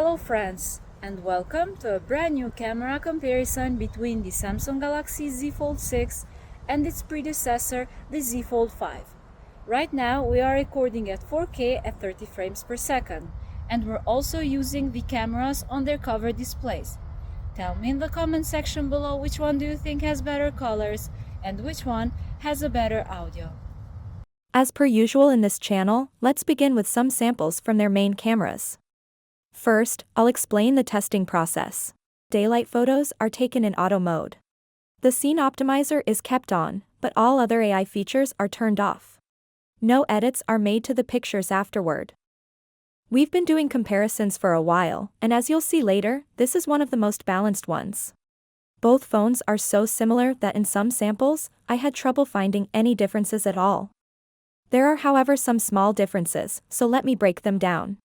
Hello friends, and welcome to a brand new camera comparison between the Samsung Galaxy Z Fold 6 and its predecessor, the Z Fold 5. Right now, we are recording at 4K at 30 frames per second, and we're also using the cameras on their cover displays. Tell me in the comment section below which one do you think has better colors and which one has a better audio. As per usual in this channel, let's begin with some samples from their main cameras. First, I'll explain the testing process. Daylight photos are taken in auto mode. The scene optimizer is kept on, but all other AI features are turned off. No edits are made to the pictures afterward. We've been doing comparisons for a while, and as you'll see later, this is one of the most balanced ones. Both phones are so similar that in some samples, I had trouble finding any differences at all. There are however some small differences, so let me break them down.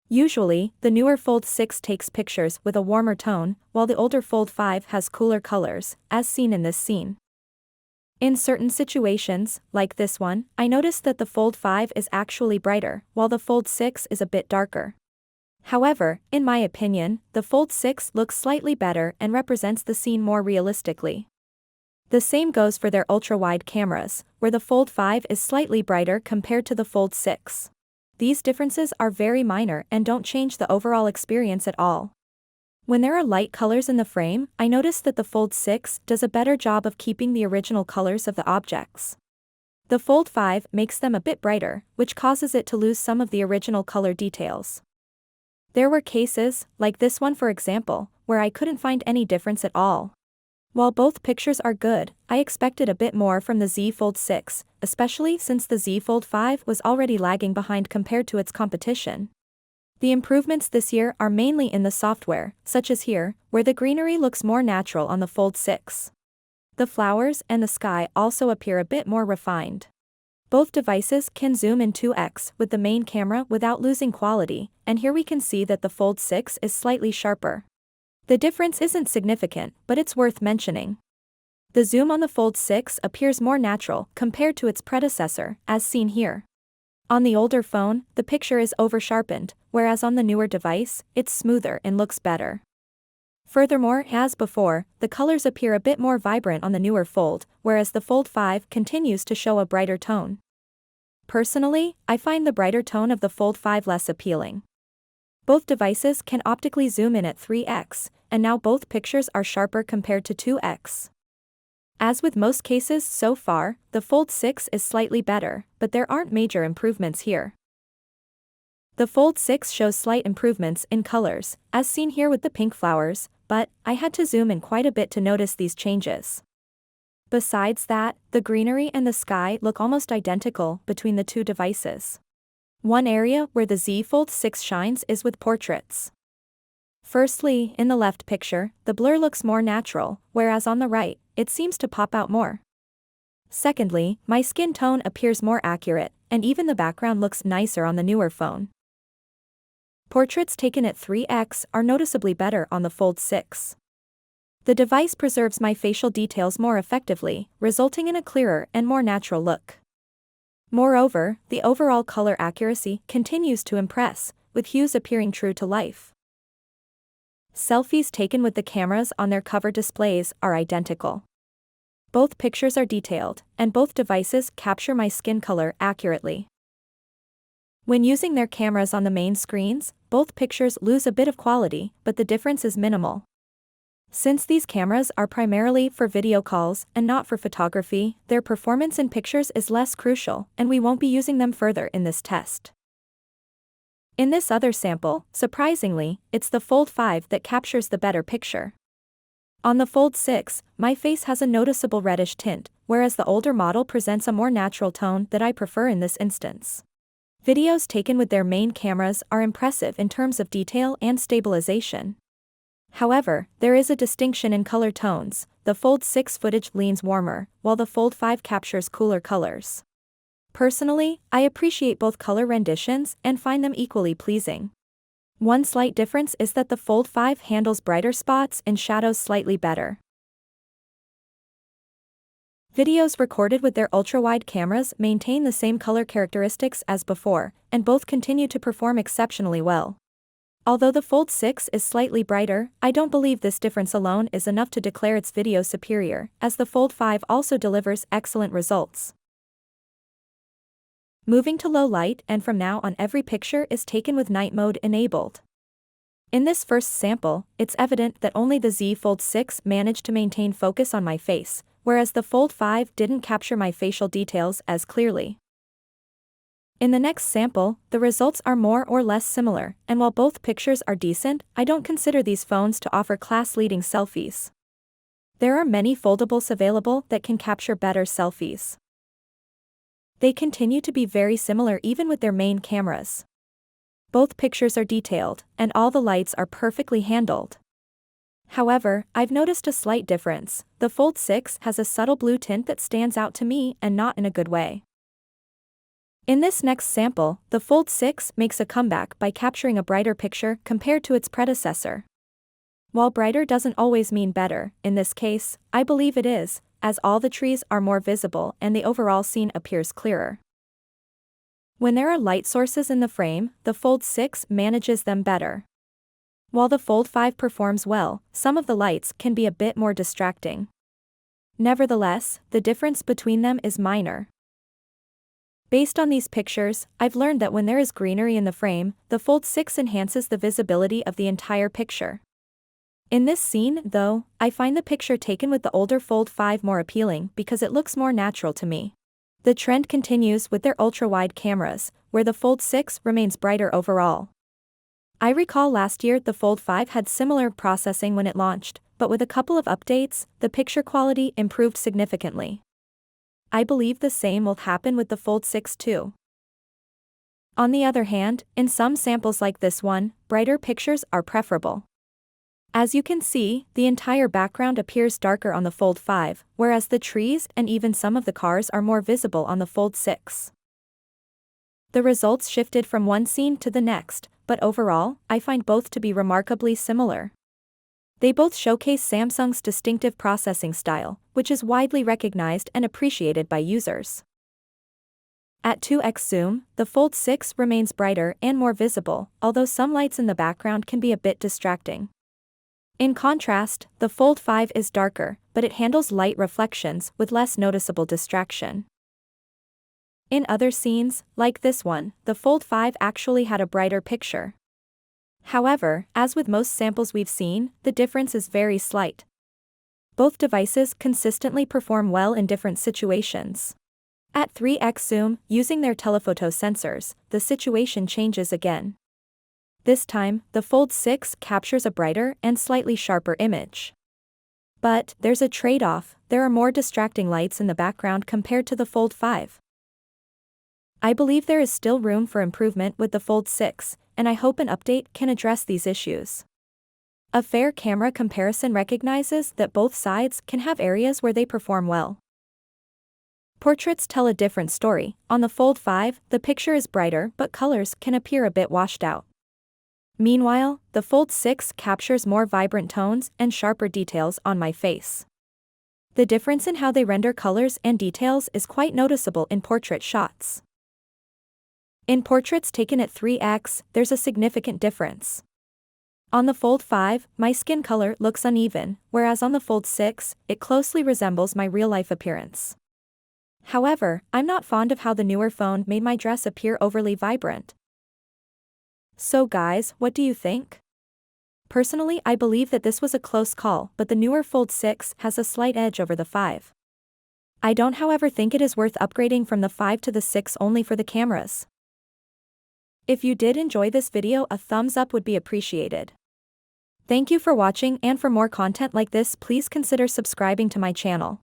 Usually, the newer Fold 6 takes pictures with a warmer tone, while the older Fold 5 has cooler colors, as seen in this scene. In certain situations, like this one, I noticed that the Fold 5 is actually brighter, while the Fold 6 is a bit darker. However, in my opinion, the Fold 6 looks slightly better and represents the scene more realistically. The same goes for their ultra-wide cameras, where the Fold 5 is slightly brighter compared to the Fold 6. These differences are very minor and don't change the overall experience at all. When there are light colors in the frame, I notice that the Fold 6 does a better job of keeping the original colors of the objects. The Fold 5 makes them a bit brighter, which causes it to lose some of the original color details. There were cases, like this one for example, where I couldn't find any difference at all. While both pictures are good, I expected a bit more from the Z Fold 6, especially since the Z Fold 5 was already lagging behind compared to its competition. The improvements this year are mainly in the software, such as here, where the greenery looks more natural on the Fold 6. The flowers and the sky also appear a bit more refined. Both devices can zoom in 2x with the main camera without losing quality, and here we can see that the Fold 6 is slightly sharper. The difference isn't significant, but it's worth mentioning. The zoom on the Fold 6 appears more natural compared to its predecessor, as seen here. On the older phone, the picture is over-sharpened, whereas on the newer device, it's smoother and looks better. Furthermore, as before, the colors appear a bit more vibrant on the newer Fold, whereas the Fold 5 continues to show a brighter tone. Personally, I find the brighter tone of the Fold 5 less appealing. Both devices can optically zoom in at 3x, and now both pictures are sharper compared to 2x. As with most cases so far, the Fold 6 is slightly better, but there aren't major improvements here. The Fold 6 shows slight improvements in colors, as seen here with the pink flowers, but I had to zoom in quite a bit to notice these changes. Besides that, the greenery and the sky look almost identical between the two devices. One area where the Z Fold 6 shines is with portraits. Firstly, in the left picture, the blur looks more natural, whereas on the right, it seems to pop out more. Secondly, my skin tone appears more accurate, and even the background looks nicer on the newer phone. Portraits taken at 3x are noticeably better on the Fold 6. The device preserves my facial details more effectively, resulting in a clearer and more natural look. Moreover, the overall color accuracy continues to impress, with hues appearing true to life. Selfies taken with the cameras on their cover displays are identical. Both pictures are detailed, and both devices capture my skin color accurately. When using their cameras on the main screens, both pictures lose a bit of quality, but the difference is minimal. Since these cameras are primarily for video calls and not for photography, their performance in pictures is less crucial, and we won't be using them further in this test. In this other sample, surprisingly, it's the Fold 5 that captures the better picture. On the Fold 6, my face has a noticeable reddish tint, whereas the older model presents a more natural tone that I prefer in this instance. Videos taken with their main cameras are impressive in terms of detail and stabilization. However, there is a distinction in color tones. The Fold 6 footage leans warmer, while the Fold 5 captures cooler colors. Personally, I appreciate both color renditions and find them equally pleasing. One slight difference is that the Fold 5 handles brighter spots and shadows slightly better. Videos recorded with their ultra-wide cameras maintain the same color characteristics as before, and both continue to perform exceptionally well. Although the Fold 6 is slightly brighter, I don't believe this difference alone is enough to declare its video superior, as the Fold 5 also delivers excellent results. Moving to low light, and from now on every picture is taken with night mode enabled. In this first sample, it's evident that only the Z Fold 6 managed to maintain focus on my face, whereas the Fold 5 didn't capture my facial details as clearly. In the next sample, the results are more or less similar, and while both pictures are decent, I don't consider these phones to offer class-leading selfies. There are many foldables available that can capture better selfies. They continue to be very similar even with their main cameras. Both pictures are detailed, and all the lights are perfectly handled. However, I've noticed a slight difference. The Fold 6 has a subtle blue tint that stands out to me, and not in a good way. In this next sample, the Fold 6 makes a comeback by capturing a brighter picture compared to its predecessor. While brighter doesn't always mean better, in this case, I believe it is, as all the trees are more visible and the overall scene appears clearer. When there are light sources in the frame, the Fold 6 manages them better. While the Fold 5 performs well, some of the lights can be a bit more distracting. Nevertheless, the difference between them is minor. Based on these pictures, I've learned that when there is greenery in the frame, the Fold 6 enhances the visibility of the entire picture. In this scene, though, I find the picture taken with the older Fold 5 more appealing because it looks more natural to me. The trend continues with their ultra-wide cameras, where the Fold 6 remains brighter overall. I recall last year the Fold 5 had similar processing when it launched, but with a couple of updates, the picture quality improved significantly. I believe the same will happen with the Fold 6 too. On the other hand, in some samples like this one, brighter pictures are preferable. As you can see, the entire background appears darker on the Fold 5, whereas the trees and even some of the cars are more visible on the Fold 6. The results shifted from one scene to the next, but overall, I find both to be remarkably similar. They both showcase Samsung's distinctive processing style, which is widely recognized and appreciated by users. At 2x zoom, the Fold 6 remains brighter and more visible, although some lights in the background can be a bit distracting. In contrast, the Fold 5 is darker, but it handles light reflections with less noticeable distraction. In other scenes, like this one, the Fold 5 actually had a brighter picture. However, as with most samples we've seen, the difference is very slight. Both devices consistently perform well in different situations. At 3x zoom, using their telephoto sensors, the situation changes again. This time, the Fold 6 captures a brighter and slightly sharper image. But there's a trade-off: there are more distracting lights in the background compared to the Fold 5. I believe there is still room for improvement with the Fold 6, and I hope an update can address these issues. A fair camera comparison recognizes that both sides can have areas where they perform well. Portraits tell a different story. On the Fold 5, the picture is brighter but colors can appear a bit washed out. Meanwhile, the Fold 6 captures more vibrant tones and sharper details on my face. The difference in how they render colors and details is quite noticeable in portrait shots. In portraits taken at 3x, there's a significant difference. On the Fold 5, my skin color looks uneven, whereas on the Fold 6, it closely resembles my real-life appearance. However, I'm not fond of how the newer phone made my dress appear overly vibrant. So guys, what do you think? Personally, I believe that this was a close call, but the newer Fold 6 has a slight edge over the 5. I don't, however, think it is worth upgrading from the 5 to the 6 only for the cameras. If you did enjoy this video, a thumbs up would be appreciated. Thank you for watching, and for more content like this, please consider subscribing to my channel.